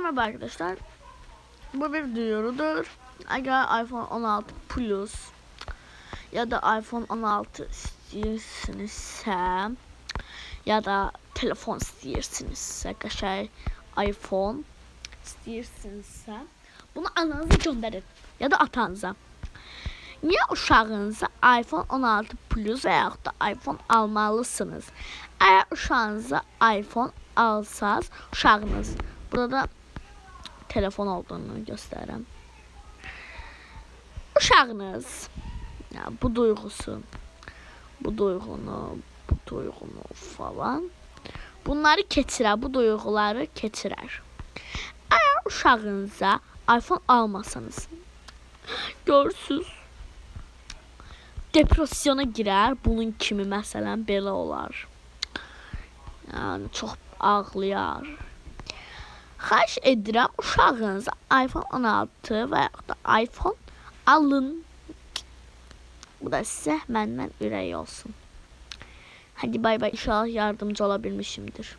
Merhaba arkadaşlar. Bu bir duyurudur. Eğer iPhone 16 Plus ya da iPhone 16 istəyirsinizsə ya da telefon istəyirsinizsə, qəşəng iPhone istəyirsinizsə, bunu ananıza göndərin ya da atanıza. Niyə uşağınıza iPhone 16 Plus və yaxud da iPhone almalısınız? Əgər uşağınıza iPhone alsaz, uşağınız burada telefon olduğunu göstərirəm. Uşağınız bu duyğusu, bu duyğunu falan bunları keçirər, bu duyğuları keçirər. Əgər uşağınıza iPhone almasanız, görürsüz, depresyona girər. Bunun kimi məsələn belə olar. Yəni çox ağlayar. Xahiş edirəm, uşağınıza iPhone 16 və yaxud da iPhone alın. Bu da sizə məndən ürək olsun. Hadi bay bay, inşallah yardımcı ola bilmişimdir.